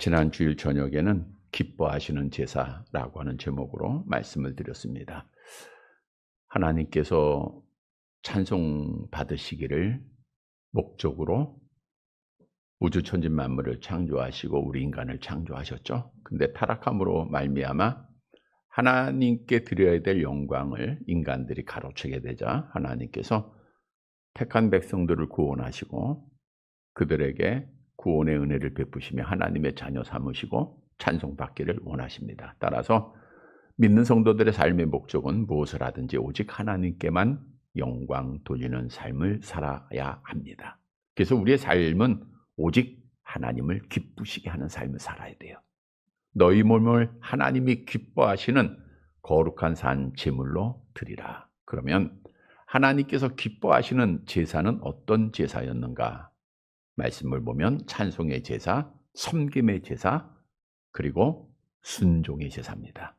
지난 주일 저녁에는 기뻐하시는 제사라고 하는 제목으로 말씀을 드렸습니다. 하나님께서 찬송 받으시기를 목적으로 우주 천지 만물을 창조하시고 우리 인간을 창조하셨죠. 근데 타락함으로 말미암아 하나님께 드려야 될 영광을 인간들이 가로채게 되자 하나님께서 택한 백성들을 구원하시고 그들에게 구원의 은혜를 베푸시며 하나님의 자녀 삼으시고 찬송받기를 원하십니다. 따라서 믿는 성도들의 삶의 목적은 무엇을 하든지 오직 하나님께만 영광 돌리는 삶을 살아야 합니다. 그래서 우리의 삶은 오직 하나님을 기쁘시게 하는 삶을 살아야 돼요. 너희 몸을 하나님이 기뻐하시는 거룩한 산 제물로 드리라. 그러면 하나님께서 기뻐하시는 제사는 어떤 제사였는가? 말씀을 보면 찬송의 제사, 섬김의 제사, 그리고 순종의 제사입니다.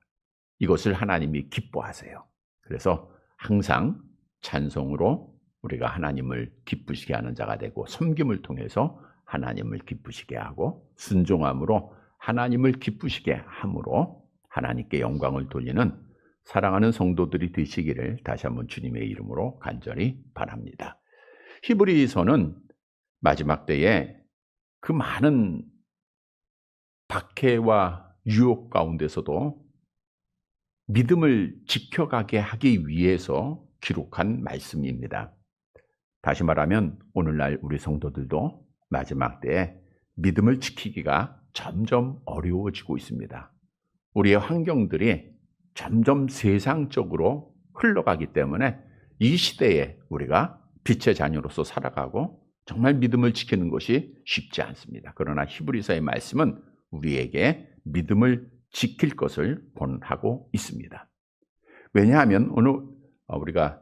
이것을 하나님이 기뻐하세요. 그래서 항상 찬송으로 우리가 하나님을 기쁘시게 하는 자가 되고, 섬김을 통해서 하나님을 기쁘시게 하고, 순종함으로 하나님을 기쁘시게 함으로 하나님께 영광을 돌리는 사랑하는 성도들이 되시기를 다시 한번 주님의 이름으로 간절히 바랍니다. 히브리서는 마지막 때에 그 많은 박해와 유혹 가운데서도 믿음을 지켜가게 하기 위해서 기록한 말씀입니다. 다시 말하면 오늘날 우리 성도들도 마지막 때에 믿음을 지키기가 점점 어려워지고 있습니다. 우리의 환경들이 점점 세상적으로 흘러가기 때문에 이 시대에 우리가 빛의 자녀로서 살아가고 정말 믿음을 지키는 것이 쉽지 않습니다. 그러나 히브리서의 말씀은 우리에게 믿음을 지킬 것을 권하고 있습니다. 왜냐하면 오늘 우리가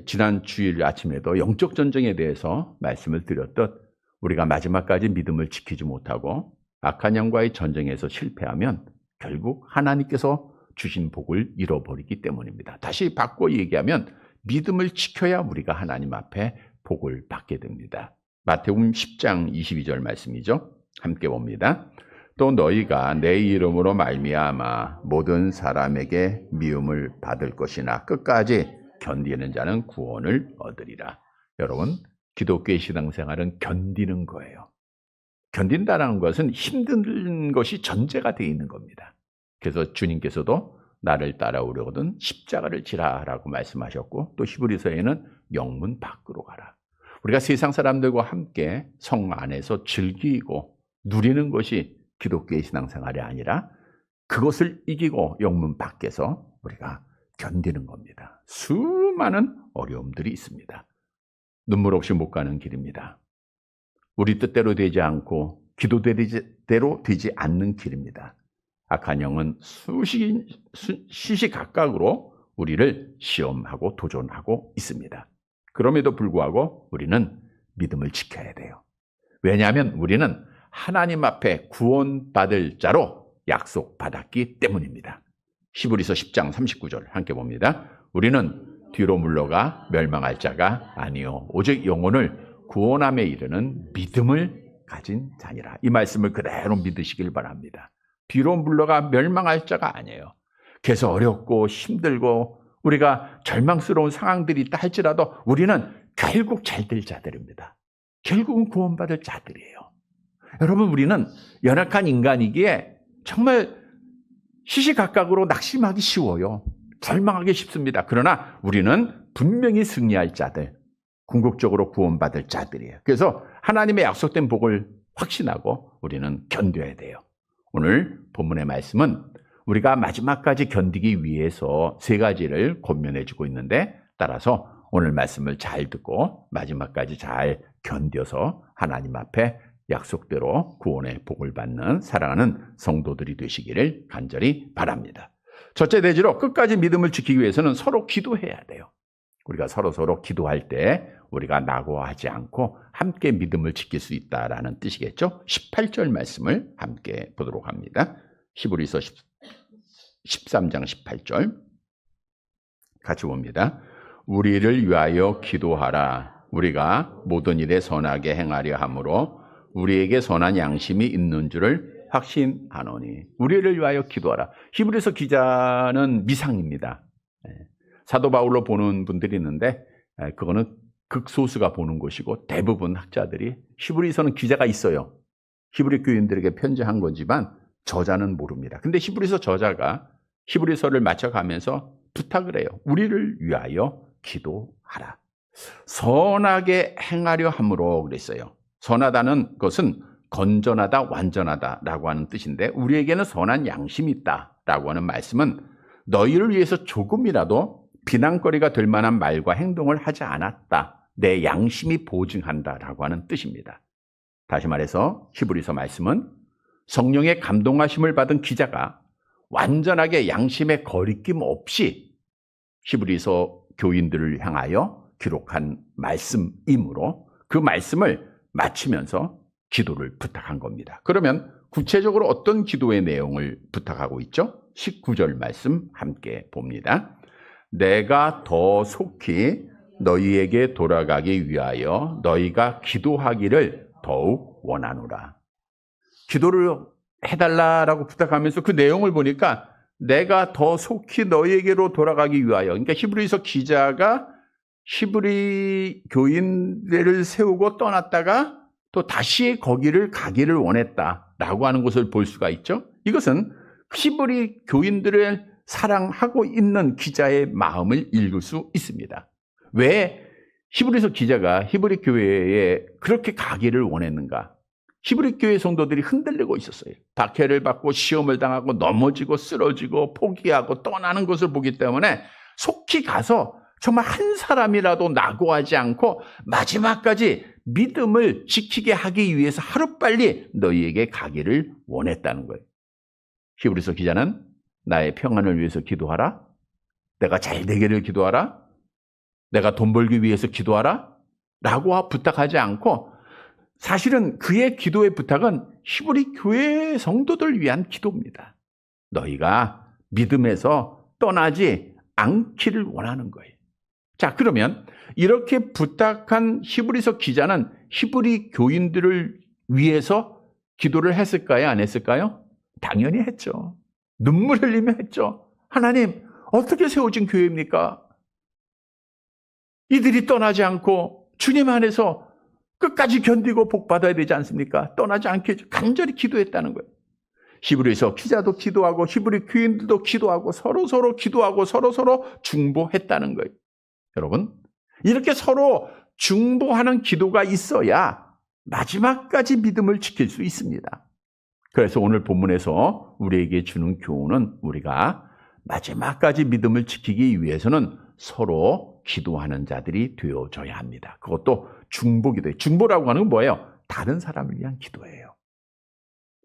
지난 주일 아침에도 영적 전쟁에 대해서 말씀을 드렸듯 우리가 마지막까지 믿음을 지키지 못하고 악한 영과의 전쟁에서 실패하면 결국 하나님께서 주신 복을 잃어버리기 때문입니다. 다시 바꿔 얘기하면 믿음을 지켜야 우리가 하나님 앞에 복을 받게 됩니다. 마태복음 10장 22절 말씀이죠. 함께 봅니다. 또 너희가 내 이름으로 말미암아 모든 사람에게 미움을 받을 것이나 끝까지 견디는 자는 구원을 얻으리라. 여러분, 기독교의 신앙생활은 견디는 거예요. 견딘다는 것은 힘든 것이 전제가 되어 있는 겁니다. 그래서 주님께서도 나를 따라오려거든 십자가를 지라라고 말씀하셨고, 또 히브리서에는 영문 밖으로 가라. 우리가 세상 사람들과 함께 성 안에서 즐기고 누리는 것이 기독교의 신앙생활이 아니라 그것을 이기고 영문 밖에서 우리가 견디는 겁니다. 수많은 어려움들이 있습니다. 눈물 없이 못 가는 길입니다. 우리 뜻대로 되지 않고 기도대로 되지 않는 길입니다. 악한 영은 시시각각으로 우리를 시험하고 도전하고 있습니다. 그럼에도 불구하고 우리는 믿음을 지켜야 돼요. 왜냐하면 우리는 하나님 앞에 구원받을 자로 약속받았기 때문입니다. 히브리서 10장 39절 함께 봅니다. 우리는 뒤로 물러가 멸망할 자가 아니요 오직 영혼을 구원함에 이르는 믿음을 가진 자니라. 이 말씀을 그대로 믿으시길 바랍니다. 뒤로 물러가 멸망할 자가 아니에요. 그래서 어렵고 힘들고 우리가 절망스러운 상황들이 있다 할지라도 우리는 결국 잘 될 자들입니다. 결국은 구원받을 자들이에요. 여러분, 우리는 연약한 인간이기에 정말 시시각각으로 낙심하기 쉬워요. 절망하기 쉽습니다. 그러나 우리는 분명히 승리할 자들, 궁극적으로 구원받을 자들이에요. 그래서 하나님의 약속된 복을 확신하고 우리는 견뎌야 돼요. 오늘 본문의 말씀은 우리가 마지막까지 견디기 위해서 세 가지를 권면해 주고 있는데, 따라서 오늘 말씀을 잘 듣고 마지막까지 잘 견뎌서 하나님 앞에 약속대로 구원의 복을 받는 사랑하는 성도들이 되시기를 간절히 바랍니다. 첫째 대지로 끝까지 믿음을 지키기 위해서는 서로 기도해야 돼요. 우리가 서로 기도할 때 우리가 낙오하지 않고 함께 믿음을 지킬 수 있다라는 뜻이겠죠. 18절 말씀을 함께 보도록 합니다. 히브리서 13장 18절 같이 봅니다. 우리를 위하여 기도하라. 우리가 모든 일에 선하게 행하려 함으로 우리에게 선한 양심이 있는 줄을 확신하노니 우리를 위하여 기도하라. 히브리서 기자는 미상입니다. 사도 바울로 보는 분들이 있는데 그거는 극소수가 보는 것이고 대부분 학자들이 히브리서는 기자가 있어요. 히브리 교인들에게 편지한 거지만 저자는 모릅니다. 근데 히브리서 저자가 히브리서를 맞춰가면서 부탁을 해요. 우리를 위하여 기도하라. 선하게 행하려 함으로 그랬어요. 선하다는 것은 건전하다, 완전하다라고 하는 뜻인데 우리에게는 선한 양심이 있다라고 하는 말씀은 너희를 위해서 조금이라도 비난거리가 될 만한 말과 행동을 하지 않았다. 내 양심이 보증한다라고 하는 뜻입니다. 다시 말해서 히브리서 말씀은 성령의 감동하심을 받은 기자가 완전하게 양심에 거리낌 없이 히브리서 교인들을 향하여 기록한 말씀이므로 그 말씀을 마치면서 기도를 부탁한 겁니다. 그러면 구체적으로 어떤 기도의 내용을 부탁하고 있죠? 19절 말씀 함께 봅니다. 내가 더 속히 너희에게 돌아가기 위하여 너희가 기도하기를 더욱 원하노라. 기도를 해달라라고 부탁하면서 그 내용을 보니까 내가 더 속히 너희에게로 돌아가기 위하여, 그러니까 히브리서 기자가 히브리 교인들을 세우고 떠났다가 또 다시 거기를 가기를 원했다라고 하는 것을 볼 수가 있죠. 이것은 히브리 교인들을 사랑하고 있는 기자의 마음을 읽을 수 있습니다. 왜 히브리서 기자가 히브리 교회에 그렇게 가기를 원했는가? 히브리 교회 성도들이 흔들리고 있었어요. 박해를 받고 시험을 당하고 넘어지고 쓰러지고 포기하고 떠나는 것을 보기 때문에 속히 가서 정말 한 사람이라도 낙오하지 않고 마지막까지 믿음을 지키게 하기 위해서 하루빨리 너희에게 가기를 원했다는 거예요. 히브리서 기자는 나의 평안을 위해서 기도하라. 내가 잘 되기를 기도하라. 내가 돈 벌기 위해서 기도하라. 라고 부탁하지 않고 사실은 그의 기도의 부탁은 히브리 교회 성도들 위한 기도입니다. 너희가 믿음에서 떠나지 않기를 원하는 거예요. 자, 그러면 이렇게 부탁한 히브리서 기자는 히브리 교인들을 위해서 기도를 했을까요? 안 했을까요? 당연히 했죠. 눈물 흘리며 했죠. 하나님, 어떻게 세워진 교회입니까? 이들이 떠나지 않고 주님 안에서 끝까지 견디고 복받아야 되지 않습니까? 떠나지 않게 간절히 기도했다는 거예요. 히브리서 기자도 기도하고 히브리 교인들도 기도하고 서로 기도하고 서로 중보했다는 거예요. 여러분, 이렇게 서로 중보하는 기도가 있어야 마지막까지 믿음을 지킬 수 있습니다. 그래서 오늘 본문에서 우리에게 주는 교훈은 우리가 마지막까지 믿음을 지키기 위해서는 서로 기도하는 자들이 되어져야 합니다. 그것도 중보기도예요. 중보라고 하는 건 뭐예요? 다른 사람을 위한 기도예요.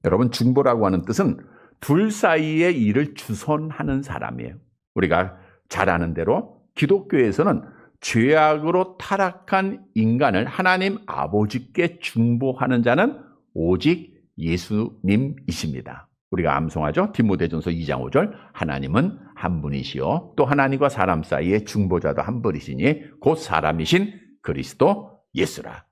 여러분, 중보라고 하는 뜻은 둘 사이의 일을 주선하는 사람이에요. 우리가 잘 아는 대로 기독교에서는 죄악으로 타락한 인간을 하나님 아버지께 중보하는 자는 오직 예수님이십니다. 우리가 암송하죠. 디모데전서 2장 5절 하나님은 한 분이시요 또 하나님과 사람 사이의 중보자도 한 분이시니 곧 사람이신 그리스도 예수라.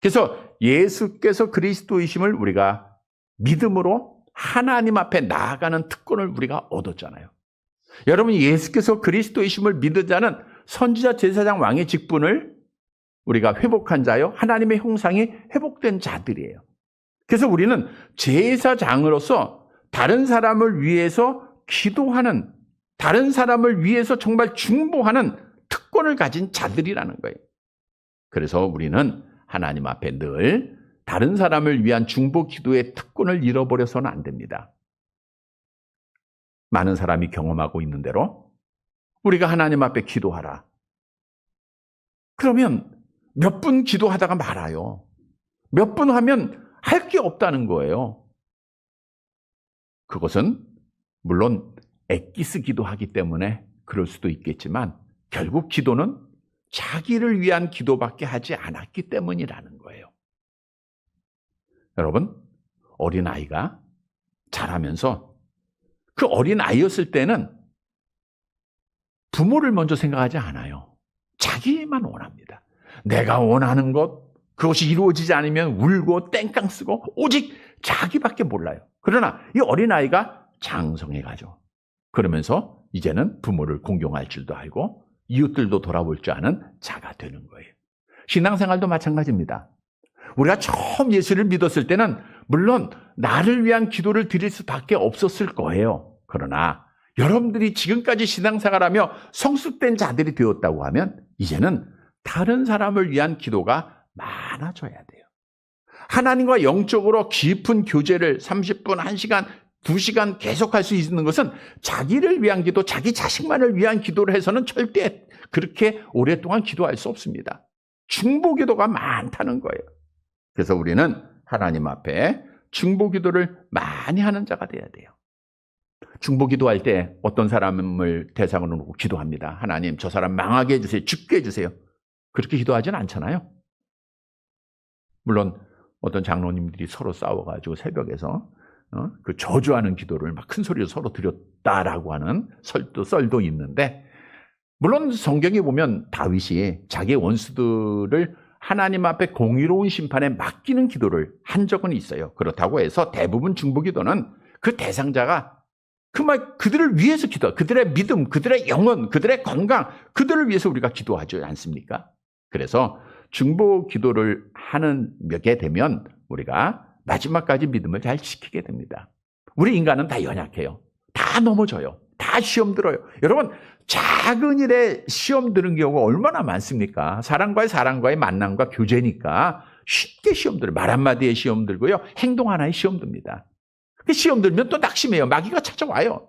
그래서 예수께서 그리스도이심을 우리가 믿음으로 하나님 앞에 나아가는 특권을 우리가 얻었잖아요. 여러분, 예수께서 그리스도이심을 믿은 자는 선지자, 제사장, 왕의 직분을 우리가 회복한 자요 하나님의 형상이 회복된 자들이에요. 그래서 우리는 제사장으로서 다른 사람을 위해서 기도하는, 다른 사람을 위해서 정말 중보하는 특권을 가진 자들이라는 거예요. 그래서 우리는 하나님 앞에 늘 다른 사람을 위한 중보 기도의 특권을 잃어버려서는 안 됩니다. 많은 사람이 경험하고 있는 대로 우리가 하나님 앞에 기도하라. 그러면 몇 분 기도하다가 말아요. 몇 분 하면 할 게 없다는 거예요. 그것은 물론 애끼스 기도하기 때문에 그럴 수도 있겠지만 결국 기도는 자기를 위한 기도밖에 하지 않았기 때문이라는 거예요. 여러분, 어린아이가 자라면서 그 어린아이였을 때는 부모를 먼저 생각하지 않아요. 자기만 원합니다. 내가 원하는 것, 그것이 이루어지지 않으면 울고 땡깡 쓰고 오직 자기밖에 몰라요. 그러나 이 어린아이가 장성해가죠. 그러면서 이제는 부모를 공경할 줄도 알고 이웃들도 돌아볼 줄 아는 자가 되는 거예요. 신앙생활도 마찬가지입니다. 우리가 처음 예수를 믿었을 때는 물론 나를 위한 기도를 드릴 수밖에 없었을 거예요. 그러나 여러분들이 지금까지 신앙생활하며 성숙된 자들이 되었다고 하면 이제는 다른 사람을 위한 기도가 많아져야 돼요. 하나님과 영적으로 깊은 교제를 30분, 1시간, 2시간 계속할 수 있는 것은 자기를 위한 기도, 자기 자식만을 위한 기도를 해서는 절대 그렇게 오랫동안 기도할 수 없습니다. 중보기도가 많다는 거예요. 그래서 우리는 하나님 앞에 중보기도를 많이 하는 자가 돼야 돼요. 중보기도할 때 어떤 사람을 대상으로 놓고 기도합니다. 하나님, 저 사람 망하게 해주세요. 죽게 해주세요. 그렇게 기도하지는 않잖아요. 물론 어떤 장로님들이 서로 싸워가지고 새벽에서 그 저주하는 기도를 막 큰 소리로 서로 드렸다라고 하는 썰도 있는데, 물론 성경에 보면 다윗이 자기의 원수들을 하나님 앞에 공의로운 심판에 맡기는 기도를 한 적은 있어요. 그렇다고 해서 대부분 중보기도는 그 대상자가 그들을 위해서 기도, 그들의 믿음, 그들의 영혼, 그들의 건강, 그들을 위해서 우리가 기도하지 않습니까? 그래서 중보 기도를 하게 되면 우리가 마지막까지 믿음을 잘 지키게 됩니다. 우리 인간은 다 연약해요. 다 넘어져요. 다 시험 들어요. 여러분, 작은 일에 시험 드는 경우가 얼마나 많습니까? 사람과의 만남과 교제니까 쉽게 시험 들어요. 말 한마디에 시험 들고요. 행동 하나에 시험 듭니다. 그 시험 들면 또 낙심해요. 마귀가 찾아와요.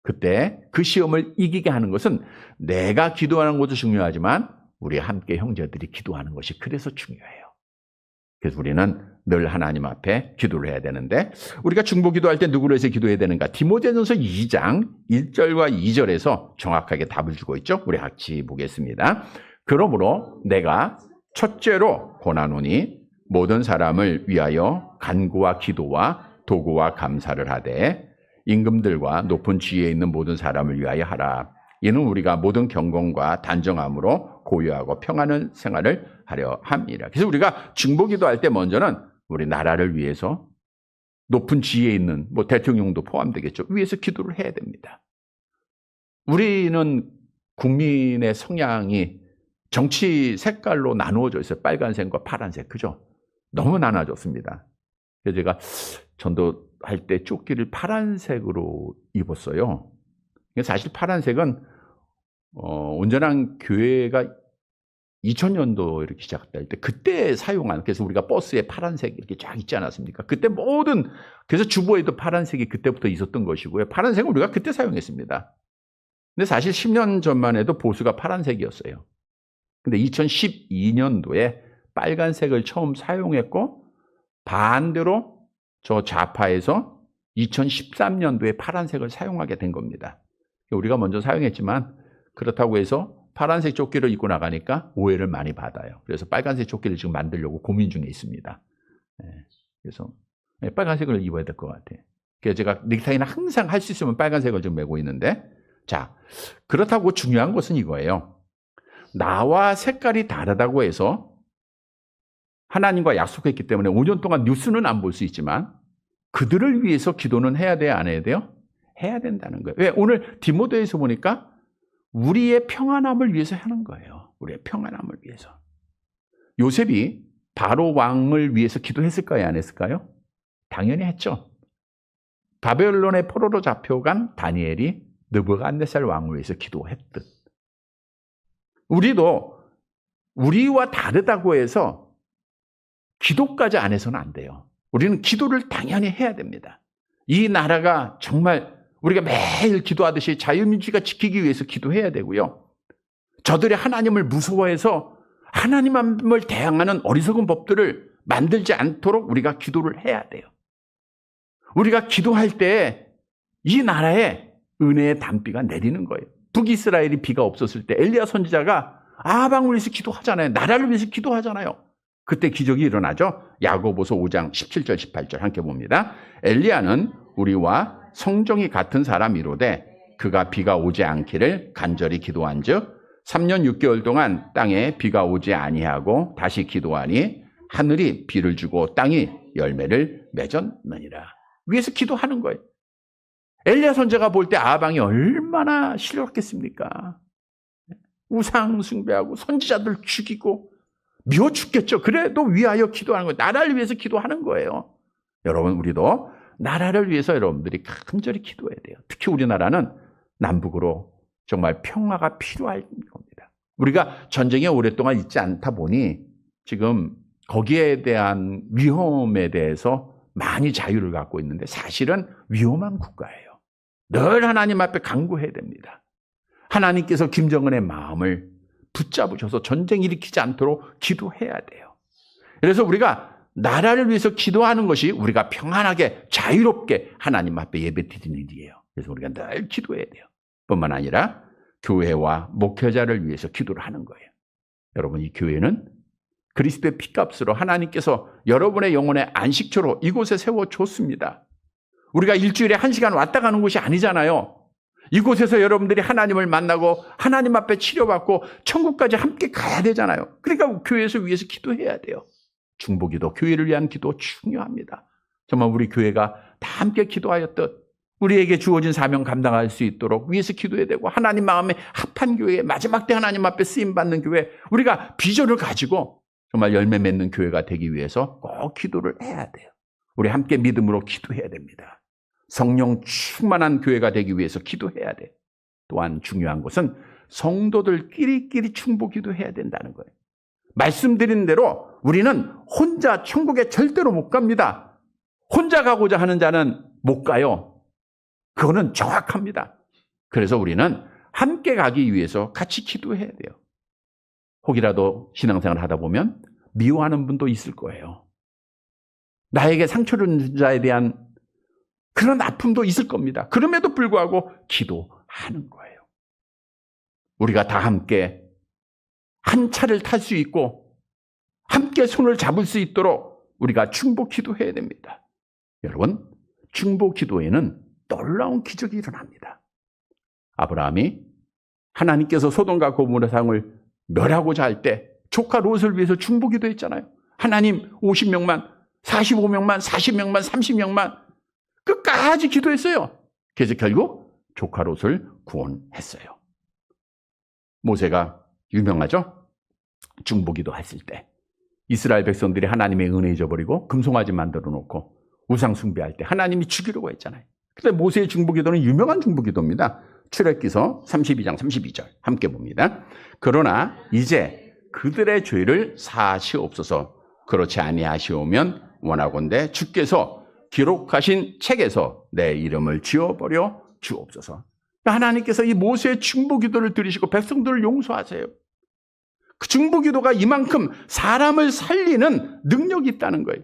그때 그 시험을 이기게 하는 것은 내가 기도하는 것도 중요하지만 우리 함께 형제들이 기도하는 것이 그래서 중요해요. 그래서 우리는 늘 하나님 앞에 기도를 해야 되는데, 우리가 중보기도할 때 누구를 해서 기도해야 되는가? 디모데전서 2장 1절과 2절에서 정확하게 답을 주고 있죠. 우리 같이 보겠습니다. 그러므로 내가 첫째로 권하노니 모든 사람을 위하여 간구와 기도와 도구와 감사를 하되 임금들과 높은 지위에 있는 모든 사람을 위하여 하라. 이는 우리가 모든 경건과 단정함으로 고요하고 평안한 생활을 하려 함이라. 그래서 우리가 중보기도할 때 먼저는 우리 나라를 위해서 높은 지위에 있는 대통령도 포함되겠죠. 위해서 기도를 해야 됩니다. 우리는 국민의 성향이 정치 색깔로 나누어져 있어요. 빨간색과 파란색, 그죠? 너무 나눠졌습니다. 그래서 제가 전도할 때 조끼를 파란색으로 입었어요. 사실 파란색은 온전한 교회가 2000년도 이렇게 시작될 때 그때 사용한, 그래서 우리가 버스에 파란색 이렇게 쫙 있지 않았습니까? 그때 그래서 주보에도 파란색이 그때부터 있었던 것이고요. 파란색은 우리가 그때 사용했습니다. 근데 사실 10년 전만 해도 보수가 파란색이었어요. 근데 2012년도에 빨간색을 처음 사용했고, 반대로 저 좌파에서 2013년도에 파란색을 사용하게 된 겁니다. 우리가 먼저 사용했지만 그렇다고 해서 파란색 조끼를 입고 나가니까 오해를 많이 받아요. 그래서 빨간색 조끼를 지금 만들려고 고민 중에 있습니다. 그래서 빨간색을 입어야 될 것 같아요. 그래서 제가 넥타이는 항상 할 수 있으면 빨간색을 좀 메고 있는데, 자, 그렇다고 중요한 것은 이거예요. 나와 색깔이 다르다고 해서 하나님과 약속했기 때문에 5년 동안 뉴스는 안 볼 수 있지만 그들을 위해서 기도는 해야 돼요, 안 해야 돼요? 해야 된다는 거예요. 왜? 오늘 디모데에서 보니까 우리의 평안함을 위해서 하는 거예요. 우리의 평안함을 위해서. 요셉이 바로 왕을 위해서 기도했을까요, 안 했을까요? 당연히 했죠. 바벨론의 포로로 잡혀간 다니엘이 느부갓네살 왕을 위해서 기도했듯, 우리도 우리와 다르다고 해서 기도까지 안 해서는 안 돼요. 우리는 기도를 당연히 해야 됩니다. 이 나라가 정말 우리가 매일 기도하듯이 자유민주주의가 지키기 위해서 기도해야 되고요. 저들이 하나님을 무서워해서 하나님을 대항하는 어리석은 법들을 만들지 않도록 우리가 기도를 해야 돼요. 우리가 기도할 때 이 나라에 은혜의 단비가 내리는 거예요. 북이스라엘이 비가 없었을 때 엘리야 선지자가 아방을 위해서 기도하잖아요. 나라를 위해서 기도하잖아요. 그때 기적이 일어나죠. 야고보서 5장 17절 18절 함께 봅니다. 엘리야는 우리와 성정이 같은 사람이로되 그가 비가 오지 않기를 간절히 기도한즉 3년 6개월 동안 땅에 비가 오지 아니하고 다시 기도하니 하늘이 비를 주고 땅이 열매를 맺었느니라. 위에서 기도하는 거예요. 엘리야 선지자가 볼 때 아방이 얼마나 싫었겠습니까? 우상 숭배하고 선지자들 죽이고 미워 죽겠죠. 그래도 위하여 기도하는 거예요. 나라를 위해서 기도하는 거예요. 여러분, 우리도 나라를 위해서 여러분들이 간절히 기도해야 돼요. 특히 우리나라는 남북으로 정말 평화가 필요할 겁니다. 우리가 전쟁에 오랫동안 있지 않다 보니 지금 거기에 대한 위험에 대해서 많이 자유를 갖고 있는데 사실은 위험한 국가예요. 늘 하나님 앞에 간구해야 됩니다. 하나님께서 김정은의 마음을 붙잡으셔서 전쟁 일으키지 않도록 기도해야 돼요. 그래서 우리가 나라를 위해서 기도하는 것이 우리가 평안하게 자유롭게 하나님 앞에 예배드리는 일이에요. 그래서 우리가 늘 기도해야 돼요. 뿐만 아니라 교회와 목회자를 위해서 기도를 하는 거예요. 여러분, 이 교회는 그리스도의 피값으로 하나님께서 여러분의 영혼의 안식처로 이곳에 세워줬습니다. 우리가 일주일에 1시간 왔다 가는 곳이 아니잖아요. 이곳에서 여러분들이 하나님을 만나고 하나님 앞에 치료받고 천국까지 함께 가야 되잖아요. 그러니까 교회에서 위해서 기도해야 돼요. 중보기도, 교회를 위한 기도 중요합니다. 정말 우리 교회가 다 함께 기도하였듯 우리에게 주어진 사명 감당할 수 있도록 위해서 기도해야 되고, 하나님 마음에 합한 교회, 마지막 때 하나님 앞에 쓰임받는 교회, 우리가 비전을 가지고 정말 열매 맺는 교회가 되기 위해서 꼭 기도를 해야 돼요. 우리 함께 믿음으로 기도해야 됩니다. 성령 충만한 교회가 되기 위해서 기도해야 돼요. 또한 중요한 것은 성도들끼리 충보 기도해야 된다는 거예요. 말씀드린 대로 우리는 혼자 천국에 절대로 못 갑니다. 혼자 가고자 하는 자는 못 가요. 그거는 정확합니다. 그래서 우리는 함께 가기 위해서 같이 기도해야 돼요. 혹이라도 신앙생활을 하다 보면 미워하는 분도 있을 거예요. 나에게 상처를 준 자에 대한 그런 아픔도 있을 겁니다. 그럼에도 불구하고 기도하는 거예요. 우리가 다 함께 한 차를 탈 수 있고 함께 손을 잡을 수 있도록 우리가 중보 기도해야 됩니다. 여러분, 중보 기도에는 놀라운 기적이 일어납니다. 아브라함이 하나님께서 소돔과 고모라 상을 멸하고자 할 때 조카 롯을 위해서 중보 기도했잖아요. 하나님 50명만, 45명만, 40명만, 30명만 끝까지 기도했어요. 그래서 결국 조카 롯을 구원했어요. 모세가 유명하죠? 중보 기도했을 때 이스라엘 백성들이 하나님의 은혜 잊어버리고 금송아지 만들어 놓고 우상 숭배할 때 하나님이 죽이려고 했잖아요. 근데 모세의 중보 기도는 유명한 중보 기도입니다. 출애굽기서 32장 32절 함께 봅니다. 그러나 이제 그들의 죄를 사하시옵소서. 그렇지 아니하시오면 원하건대 주께서 기록하신 책에서 내 이름을 지워버려 주옵소서. 하나님께서 이 모세의 중보 기도를 들으시고 백성들을 용서하세요. 그 중보 기도가 이만큼 사람을 살리는 능력이 있다는 거예요.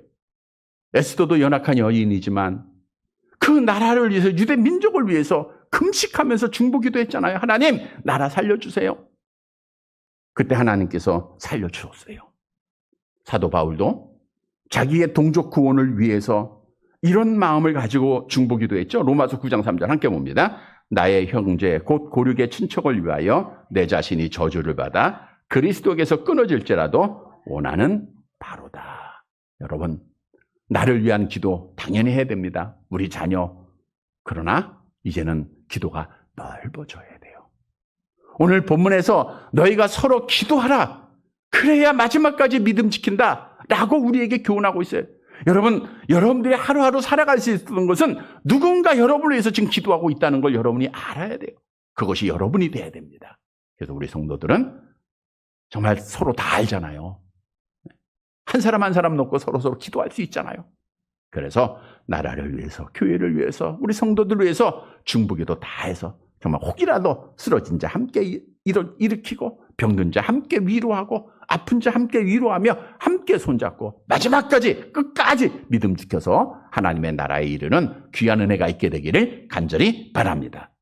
에스더도 연약한 여인이지만 그 나라를 위해서, 유대 민족을 위해서 금식하면서 중보 기도했잖아요. 하나님, 나라 살려주세요. 그때 하나님께서 살려주셨어요. 사도 바울도 자기의 동족 구원을 위해서 이런 마음을 가지고 중보 기도했죠. 로마서 9장 3절 함께 봅니다. 나의 형제 곧 고륙의 친척을 위하여 내 자신이 저주를 받아 그리스도에게서 끊어질지라도 원하는 바로다. 여러분, 나를 위한 기도 당연히 해야 됩니다. 우리 자녀. 그러나 이제는 기도가 넓어져야 돼요. 오늘 본문에서 너희가 서로 기도하라. 그래야 마지막까지 믿음 지킨다. 라고 우리에게 교훈하고 있어요. 여러분, 여러분들이 하루하루 살아갈 수 있는 것은 누군가 여러분을 위해서 지금 기도하고 있다는 걸 여러분이 알아야 돼요. 그것이 여러분이 돼야 됩니다. 그래서 우리 성도들은 정말 서로 다 알잖아요. 한 사람 한 사람 놓고 서로 기도할 수 있잖아요. 그래서 나라를 위해서, 교회를 위해서, 우리 성도들을 위해서 중보기도 다 해서 정말 혹이라도 쓰러진 자 함께 일으키고 병든 자 함께 위로하고 아픈 자 함께 위로하며 함께 손잡고 마지막까지 끝까지 믿음 지켜서 하나님의 나라에 이르는 귀한 은혜가 있게 되기를 간절히 바랍니다.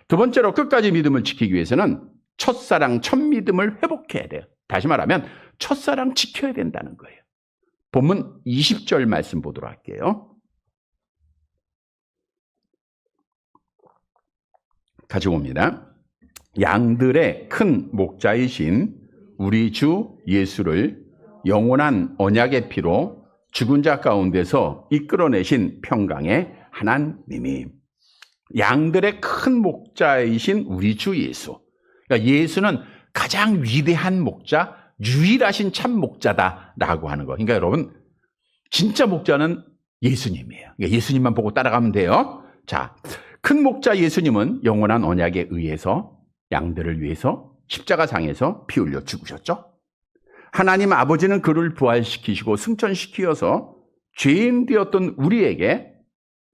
두 번째로 끝까지 믿음을 지키기 위해서는 첫사랑, 첫 믿음을 회복해야 돼요. 다시 말하면 첫사랑 지켜야 된다는 거예요. 본문 20절 말씀 보도록 할게요. 같이 봅니다. 양들의 큰 목자이신 우리 주 예수를 영원한 언약의 피로 죽은 자 가운데서 이끌어내신 평강의 하나님이, 양들의 큰 목자이신 우리 주 예수, 그러니까 예수는 가장 위대한 목자, 유일하신 참 목자다라고 하는 거. 그러니까 여러분, 진짜 목자는 예수님이에요. 그러니까 예수님만 보고 따라가면 돼요. 자, 큰 목자 예수님은 영원한 언약에 의해서 양들을 위해서 십자가상에서 피 흘려 죽으셨죠. 하나님 아버지는 그를 부활시키시고 승천시키어서 죄인 되었던 우리에게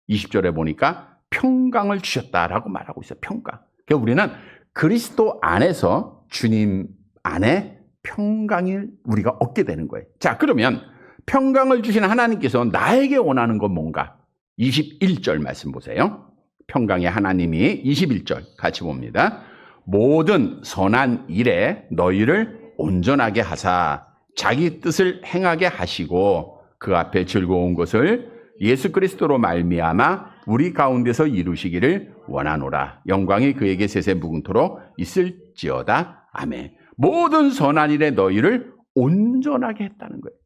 20절에 보니까 평강을 주셨다라고 말하고 있어요. 평강. 그러니까 우리는 그리스도 안에서 주님 안에 평강을 우리가 얻게 되는 거예요. 자, 그러면 평강을 주신 하나님께서 나에게 원하는 건 뭔가? 21절 말씀 보세요. 평강의 하나님이 21절 같이 봅니다. 모든 선한 일에 너희를 온전하게 하사 자기 뜻을 행하게 하시고 그 앞에 즐거운 것을 예수 그리스도로 말미암아 우리 가운데서 이루시기를 원하노라. 영광이 그에게 세세 무궁토록 있을지어다. 아멘. 모든 선한 일에 너희를 온전하게 했다는 거예요.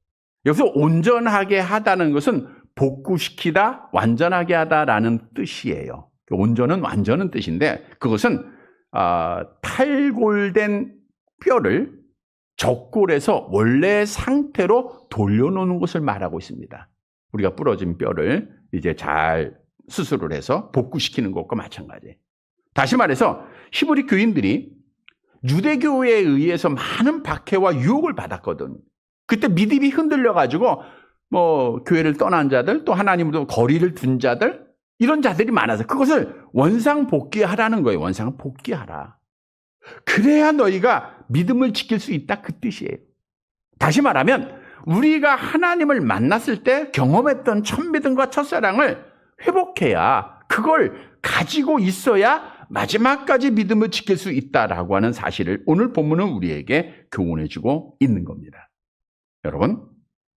여기서 온전하게 하다는 것은 복구시키다, 완전하게 하다라는 뜻이에요. 온전은 완전한 뜻인데 그것은 탈골된 뼈를 적골에서 원래 상태로 돌려놓는 것을 말하고 있습니다. 우리가 부러진 뼈를 이제 잘 수술을 해서 복구시키는 것과 마찬가지예요. 다시 말해서 히브리 교인들이 유대교에 의해서 많은 박해와 유혹을 받았거든. 그때 믿음이 흔들려가지고 교회를 떠난 자들, 또 하나님으로 거리를 둔 자들, 이런 자들이 많아서 그것을 원상복귀하라는 거예요. 원상복귀하라. 그래야 너희가 믿음을 지킬 수 있다, 그 뜻이에요. 다시 말하면 우리가 하나님을 만났을 때 경험했던 첫믿음과 첫사랑을 회복해야, 그걸 가지고 있어야 마지막까지 믿음을 지킬 수 있다라고 하는 사실을 오늘 본문은 우리에게 교훈해주고 있는 겁니다. 여러분,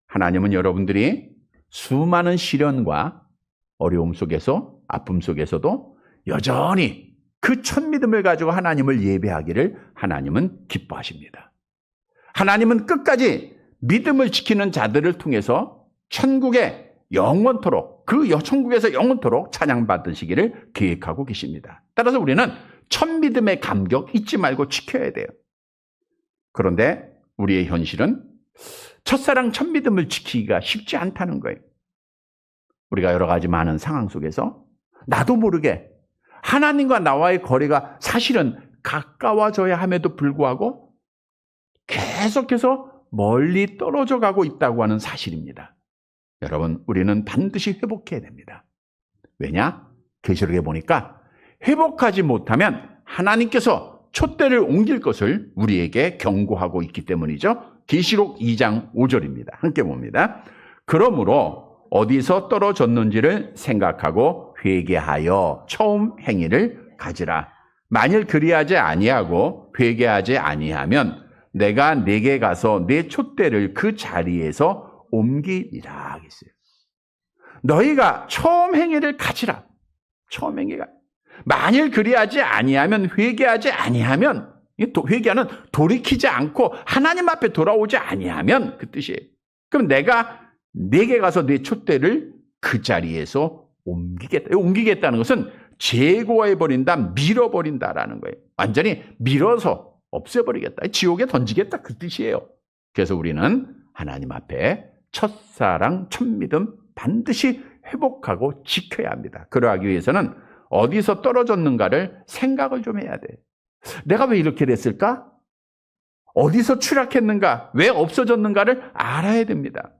하나님은 여러분들이 수많은 시련과 어려움 속에서, 아픔 속에서도 여전히 그 첫믿음을 가지고 하나님을 예배하기를 하나님은 기뻐하십니다. 하나님은 끝까지 믿음을 지키는 자들을 통해서 천국에 영원토록, 천국에서 영원토록 찬양받으시기를 계획하고 계십니다. 따라서 우리는 첫믿음의 감격 잊지 말고 지켜야 돼요. 그런데 우리의 현실은 첫사랑 첫믿음을 지키기가 쉽지 않다는 거예요. 우리가 여러 가지 많은 상황 속에서 나도 모르게 하나님과 나와의 거리가 사실은 가까워져야 함에도 불구하고 계속해서 멀리 떨어져 가고 있다고 하는 사실입니다. 여러분, 우리는 반드시 회복해야 됩니다. 왜냐? 계시록에 보니까 회복하지 못하면 하나님께서 촛대를 옮길 것을 우리에게 경고하고 있기 때문이죠. 계시록 2장 5절입니다. 함께 봅니다. 그러므로 어디서 떨어졌는지를 생각하고 회개하여 처음 행위를 가지라. 만일 그리하지 아니하고 회개하지 아니하면 내가 네게 가서 네 촛대를 그 자리에서 옮기리라 하겠어요. 너희가 처음 행위를 가지라. 처음 행위가. 만일 그리하지 아니하면, 회개하지 아니하면, 회개하는 돌이키지 않고 하나님 앞에 돌아오지 아니하면 그 뜻이에요. 그럼 내가 네게 가서 네 촛대를 그 자리에서 옮기겠다. 옮기겠다는 것은 제거해버린다, 밀어버린다라는 거예요. 완전히 밀어서 없애버리겠다. 지옥에 던지겠다, 그 뜻이에요. 그래서 우리는 하나님 앞에 첫사랑, 첫믿음 반드시 회복하고 지켜야 합니다. 그러하기 위해서는 어디서 떨어졌는가를 생각을 좀 해야 돼. 내가 왜 이렇게 됐을까? 어디서 추락했는가? 왜 없어졌는가를 알아야 됩니다.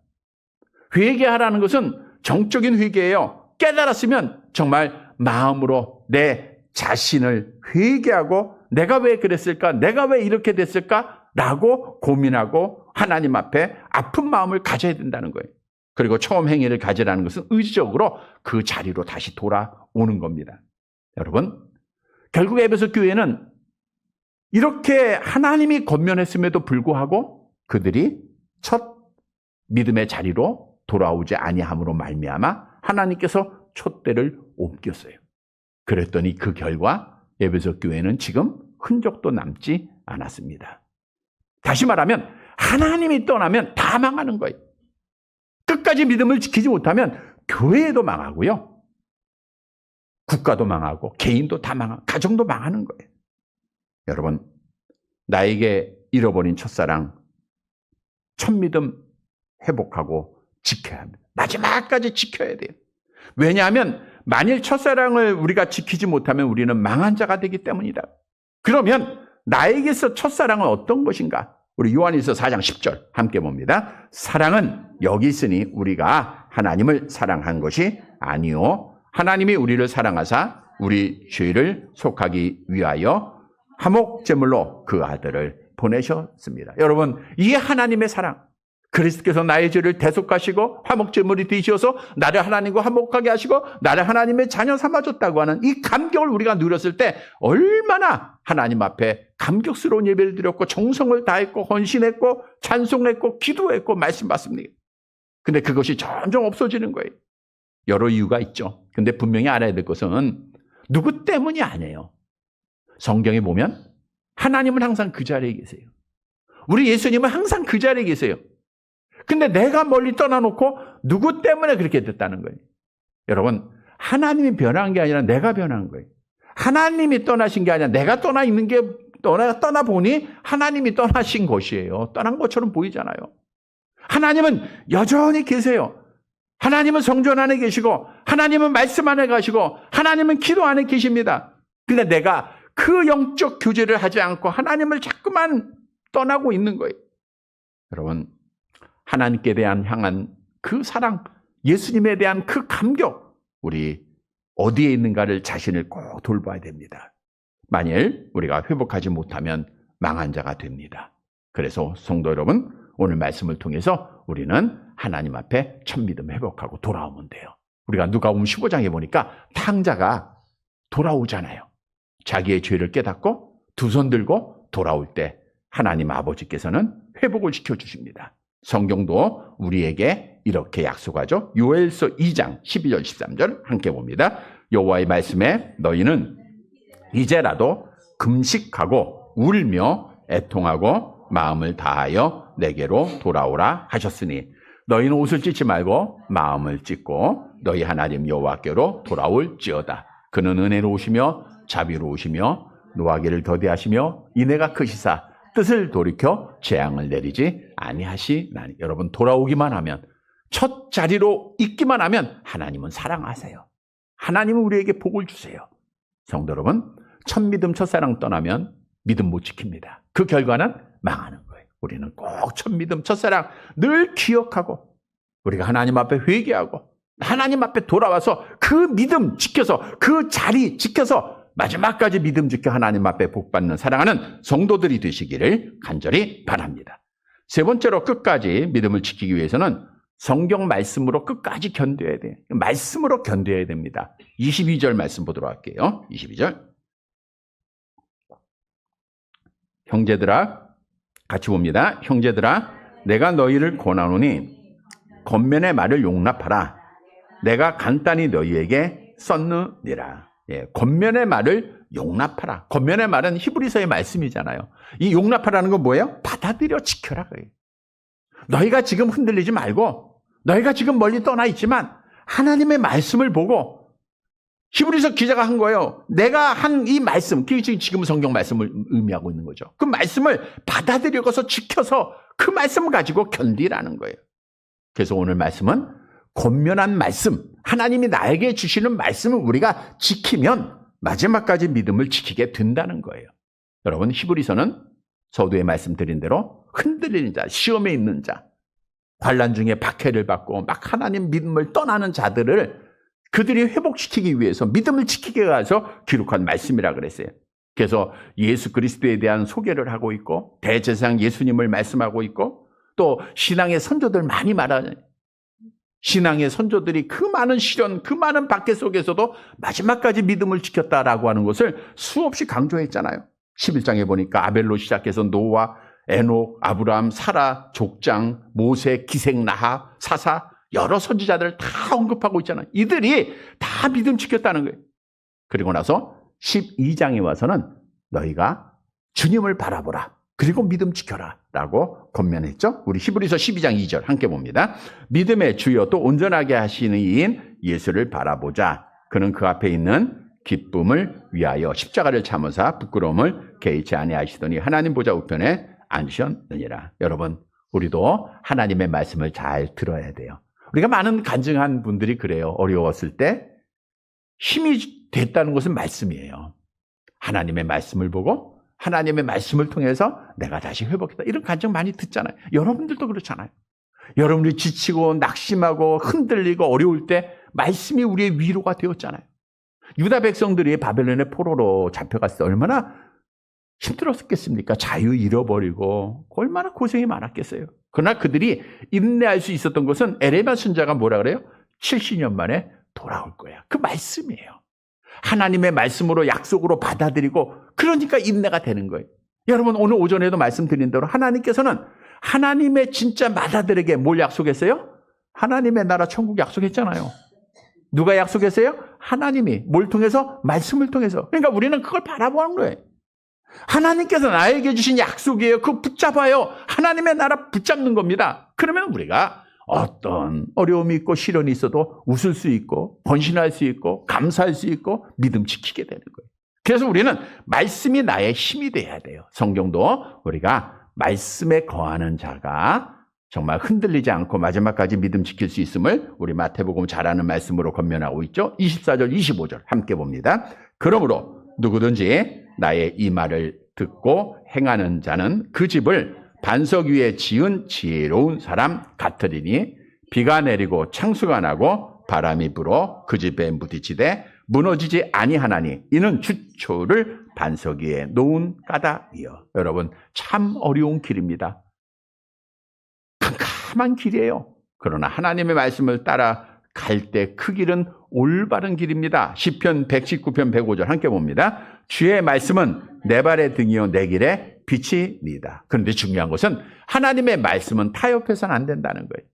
회개하라는 것은 정적인 회개예요. 깨달았으면 정말 마음으로 내 자신을 회개하고 내가 왜 그랬을까? 내가 왜 이렇게 됐을까? 라고 고민하고 하나님 앞에 아픈 마음을 가져야 된다는 거예요. 그리고 처음 행위를 가지라는 것은 의지적으로 그 자리로 다시 돌아오는 겁니다. 여러분, 결국 에베소 교회는 이렇게 하나님이 권면했음에도 불구하고 그들이 첫 믿음의 자리로 돌아오지 아니함으로 말미암아 하나님께서 촛대를 옮겼어요. 그랬더니 그 결과 에베소 교회는 지금 흔적도 남지 않았습니다. 다시 말하면 하나님이 떠나면 다 망하는 거예요. 끝까지 믿음을 지키지 못하면 교회도 망하고요. 국가도 망하고 개인도 다 망하고 가정도 망하는 거예요. 여러분, 나에게 잃어버린 첫사랑, 첫 믿음 회복하고 지켜야 합니다. 마지막까지 지켜야 돼요. 왜냐하면 만일 첫사랑을 우리가 지키지 못하면 우리는 망한 자가 되기 때문이다. 그러면 나에게서 첫사랑은 어떤 것인가? 우리 요한일서 4장 10절 함께 봅니다. 사랑은 여기 있으니 우리가 하나님을 사랑한 것이 아니요 하나님이 우리를 사랑하사 우리 죄를 속하기 위하여 화목제물로 그 아들을 보내셨습니다. 여러분, 이 하나님의 사랑, 그리스도께서 나의 죄를 대속하시고 화목제물이 되시어서 나를 하나님과 화목하게 하시고 나를 하나님의 자녀 삼아줬다고 하는 이 감격을 우리가 누렸을 때 얼마나 하나님 앞에 감격스러운 예배를 드렸고 정성을 다했고 헌신했고 찬송했고 기도했고 말씀 받습니다. 근데 그것이 점점 없어지는 거예요. 여러 이유가 있죠. 근데 분명히 알아야 될 것은 누구 때문이 아니에요. 성경에 보면 하나님은 항상 그 자리에 계세요. 우리 예수님은 항상 그 자리에 계세요. 근데 내가 멀리 떠나놓고 누구 때문에 그렇게 됐다는 거예요. 여러분, 하나님이 변한 게 아니라 내가 변한 거예요. 하나님이 떠나신 게 아니라 내가 떠나 있는 게 떠나보니 하나님이 떠나신 것이에요. 떠난 것처럼 보이잖아요. 하나님은 여전히 계세요. 하나님은 성전 안에 계시고 하나님은 말씀 안에 가시고 하나님은 기도 안에 계십니다. 근데 내가 그 영적 교제를 하지 않고 하나님을 자꾸만 떠나고 있는 거예요. 여러분, 하나님께 대한 향한 그 사랑, 예수님에 대한 그 감격, 우리 어디에 있는가를 자신을 꼭 돌봐야 됩니다. 만일 우리가 회복하지 못하면 망한 자가 됩니다. 그래서 성도 여러분, 오늘 말씀을 통해서 우리는 하나님 앞에 첫 믿음 회복하고 돌아오면 돼요. 우리가 누가복음 15장에 보니까 탕자가 돌아오잖아요. 자기의 죄를 깨닫고 두 손 들고 돌아올 때 하나님 아버지께서는 회복을 시켜주십니다. 성경도 우리에게 이렇게 약속하죠. 요엘서 2장 12절 13절 함께 봅니다. 여호와의 말씀에 너희는 이제라도 금식하고 울며 애통하고 마음을 다하여 내게로 돌아오라 하셨으니 너희는 옷을 찢지 말고 마음을 찢고 너희 하나님 여호와께로 돌아올지어다. 그는 은혜로우시며 자비로우시며 노하기를 더디하시며 인애가 크시사 뜻을 돌이켜 재앙을 내리지 아니하시나니. 여러분, 돌아오기만 하면, 첫 자리로 있기만 하면 하나님은 사랑하세요. 하나님은 우리에게 복을 주세요. 성도 여러분, 첫 믿음 첫사랑 떠나면 믿음 못 지킵니다. 그 결과는 망하는 거예요. 우리는 꼭 첫 믿음 첫사랑 늘 기억하고 우리가 하나님 앞에 회개하고 하나님 앞에 돌아와서 그 믿음 지켜서 그 자리 지켜서 마지막까지 믿음 지켜 하나님 앞에 복받는 사랑하는 성도들이 되시기를 간절히 바랍니다. 세 번째로 끝까지 믿음을 지키기 위해서는 성경 말씀으로 끝까지 견뎌야 돼요. 말씀으로 견뎌야 됩니다. 22절 말씀 보도록 할게요. 22절. 형제들아, 같이 봅니다. 형제들아, 내가 너희를 권하노니 겉면의 말을 용납하라. 내가 간단히 너희에게 썼느니라. 예, 겉면의 말을 용납하라. 겉면의 말은 히브리서의 말씀이잖아요. 이 용납하라는 건 뭐예요? 받아들여 지켜라. 그래요. 너희가 지금 흔들리지 말고 너희가 지금 멀리 떠나 있지만 하나님의 말씀을 보고 히브리서 기자가 한 거예요. 내가 한 이 말씀, 그게 지금 성경 말씀을 의미하고 있는 거죠. 그 말씀을 받아들여서 지켜서 그 말씀을 가지고 견디라는 거예요. 그래서 오늘 말씀은 권면한 말씀, 하나님이 나에게 주시는 말씀을 우리가 지키면 마지막까지 믿음을 지키게 된다는 거예요. 여러분, 히브리서는 서두에 말씀드린 대로 흔들리는 자, 시험에 있는 자, 환난 중에 박해를 받고 막 하나님 믿음을 떠나는 자들을 그들이 회복시키기 위해서 믿음을 지키게 해서 기록한 말씀이라 그랬어요. 그래서 예수 그리스도에 대한 소개를 하고 있고 대제사장 예수님을 말씀하고 있고 또 신앙의 선조들 많이 말하잖아요. 신앙의 선조들이 그 많은 시련, 그 많은 박해 속에서도 마지막까지 믿음을 지켰다라고 하는 것을 수없이 강조했잖아요. 11장에 보니까 아벨로 시작해서 노아, 에녹, 아브라함, 사라, 족장, 모세, 기생, 나하, 사사 여러 선지자들을 다 언급하고 있잖아요. 이들이 다 믿음 지켰다는 거예요. 그리고 나서 12장에 와서는 너희가 주님을 바라보라. 그리고 믿음 지켜라. 라고 권면했죠. 우리 히브리서 12장 2절 함께 봅니다. 믿음의 주여 또 온전하게 하시는 이인 예수를 바라보자. 그는 그 앞에 있는 기쁨을 위하여 십자가를 참으사 부끄러움을 개의치 아니하시더니 하나님 보좌 우편에 앉으셨느니라. 여러분, 우리도 하나님의 말씀을 잘 들어야 돼요. 우리가 많은 간증한 분들이 그래요. 어려웠을 때 힘이 됐다는 것은 말씀이에요. 하나님의 말씀을 보고 하나님의 말씀을 통해서 내가 다시 회복했다. 이런 간증 많이 듣잖아요. 여러분들도 그렇잖아요. 여러분들이 지치고 낙심하고 흔들리고 어려울 때 말씀이 우리의 위로가 되었잖아요. 유다 백성들이 바벨론의 포로로 잡혀갔을 때 얼마나 힘들었겠습니까? 자유 잃어버리고 얼마나 고생이 많았겠어요. 그러나 그들이 인내할 수 있었던 것은 에레미야 선지자가 뭐라 그래요? 70년 만에 돌아올 거야. 그 말씀이에요. 하나님의 말씀으로 약속으로 받아들이고 그러니까 인내가 되는 거예요. 여러분, 오늘 오전에도 말씀드린 대로 하나님께서는 하나님의 진짜 마다들에게 뭘 약속했어요? 하나님의 나라 천국 약속했잖아요. 누가 약속했어요? 하나님이. 뭘 통해서? 말씀을 통해서. 그러니까 우리는 그걸 바라보는 거예요. 하나님께서 나에게 주신 약속이에요. 그거 붙잡아요. 하나님의 나라 붙잡는 겁니다. 그러면 우리가 어떤 어려움이 있고 시련이 있어도 웃을 수 있고 번신할 수 있고 감사할 수 있고 믿음 지키게 되는 거예요. 그래서 우리는 말씀이 나의 힘이 돼야 돼요. 성경도 우리가 말씀에 거하는 자가 정말 흔들리지 않고 마지막까지 믿음 지킬 수 있음을 우리 마태복음 잘 아는 말씀으로 권면하고 있죠. 24절 25절 함께 봅니다. 그러므로 누구든지 나의 이 말을 듣고 행하는 자는 그 집을 반석 위에 지은 지혜로운 사람 같으리니 비가 내리고 창수가 나고 바람이 불어 그 집에 부딪히되 무너지지 아니하나니 이는 주초를 반석 위에 놓은 까닭이요. 여러분, 참 어려운 길입니다. 캄캄한 길이에요. 그러나 하나님의 말씀을 따라 갈 때 그 길은 올바른 길입니다. 시편 119편 105절 함께 봅니다. 주의 말씀은 내 발의 등이요 내 길에 빛이니이다. 그런데 중요한 것은 하나님의 말씀은 타협해서는 안 된다는 거예요.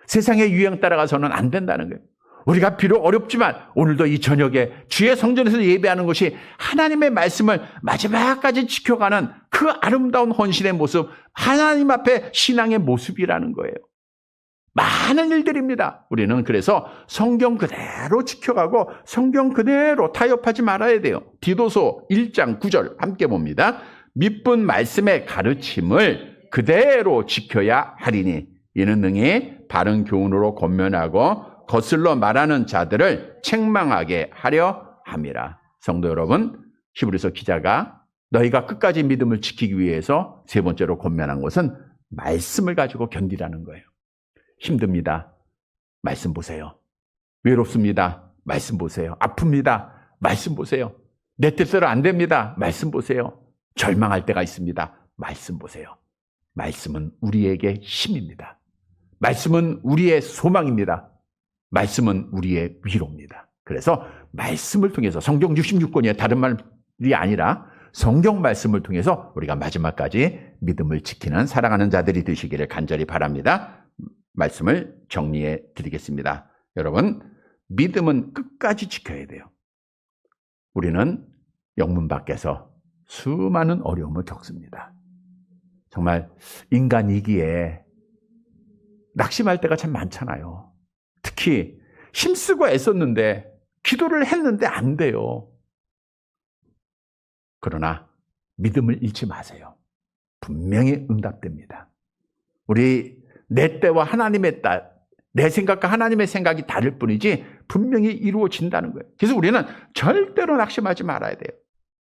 세상의 유행 따라가서는 안 된다는 거예요. 우리가 비록 어렵지만 오늘도 이 저녁에 주의 성전에서 예배하는 것이 하나님의 말씀을 마지막까지 지켜가는 그 아름다운 헌신의 모습, 하나님 앞에 신앙의 모습이라는 거예요. 많은 일들입니다. 우리는 그래서 성경 그대로 지켜가고 성경 그대로 타협하지 말아야 돼요. 디도서 1장 9절 함께 봅니다. 믿은 말씀의 가르침을 그대로 지켜야 하리니 이는 능히 바른 교훈으로 권면하고 거슬러 말하는 자들을 책망하게 하려 함이라. 성도 여러분, 히브리서 기자가 너희가 끝까지 믿음을 지키기 위해서 세 번째로 권면한 것은 말씀을 가지고 견디라는 거예요. 힘듭니다. 말씀 보세요. 외롭습니다. 말씀 보세요. 아픕니다. 말씀 보세요. 내 뜻대로 안 됩니다. 말씀 보세요. 절망할 때가 있습니다. 말씀 보세요. 말씀은 우리에게 힘입니다. 말씀은 우리의 소망입니다. 말씀은 우리의 위로입니다. 그래서 말씀을 통해서 성경 66권이 다른 말이 아니라 성경 말씀을 통해서 우리가 마지막까지 믿음을 지키는 사랑하는 자들이 되시기를 간절히 바랍니다. 말씀을 정리해 드리겠습니다. 여러분, 믿음은 끝까지 지켜야 돼요. 우리는 영문 밖에서 수많은 어려움을 겪습니다. 정말 인간이기에 낙심할 때가 참 많잖아요. 특히 힘쓰고 애썼는데 기도를 했는데 안 돼요. 그러나 믿음을 잃지 마세요. 분명히 응답됩니다. 우리 내 때와 하나님의 때, 내 생각과 하나님의 생각이 다를 뿐이지 분명히 이루어진다는 거예요. 그래서 우리는 절대로 낙심하지 말아야 돼요.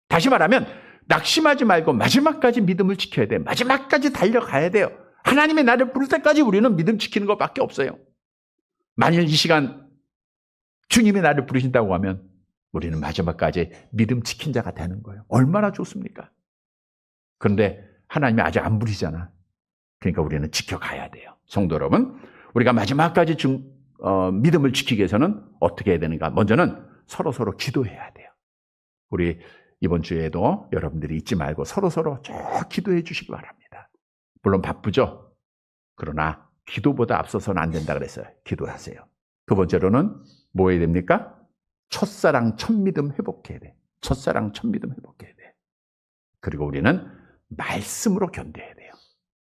다시 말하면 낙심하지 말고 마지막까지 믿음을 지켜야 돼요. 마지막까지 달려가야 돼요. 하나님의 나를 부를 때까지 우리는 믿음 지키는 것밖에 없어요. 만일 이 시간 주님이 나를 부르신다고 하면 우리는 마지막까지 믿음 지킨 자가 되는 거예요. 얼마나 좋습니까? 그런데 하나님이 아직 안 부르시잖아. 그러니까 우리는 지켜가야 돼요. 성도 여러분, 우리가 마지막까지 믿음을 지키기 위해서는 어떻게 해야 되는가? 먼저는 서로 기도해야 돼요. 우리 이번 주에도 여러분들이 잊지 말고 서로 쭉 기도해 주시기 바랍니다. 물론 바쁘죠? 그러나 기도보다 앞서서는 안 된다 그랬어요. 기도하세요. 두 번째로는 뭐 해야 됩니까? 첫사랑, 첫믿음 회복해야 돼. 첫사랑, 첫믿음 회복해야 돼. 그리고 우리는 말씀으로 견뎌야 돼요.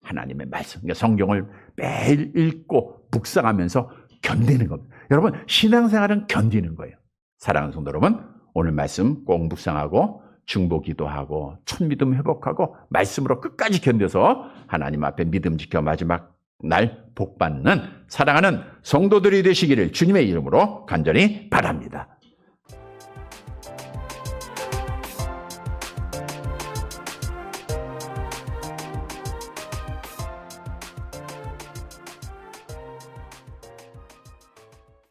하나님의 말씀. 그러니까 성경을 매일 읽고 묵상하면서 견디는 겁니다. 여러분, 신앙생활은 견디는 거예요. 사랑하는 성도 여러분, 오늘 말씀 꼭 묵상하고 중보기도하고 첫 믿음 회복하고 말씀으로 끝까지 견뎌서 하나님 앞에 믿음 지켜 마지막 날 복받는 사랑하는 성도들이 되시기를 주님의 이름으로 간절히 바랍니다.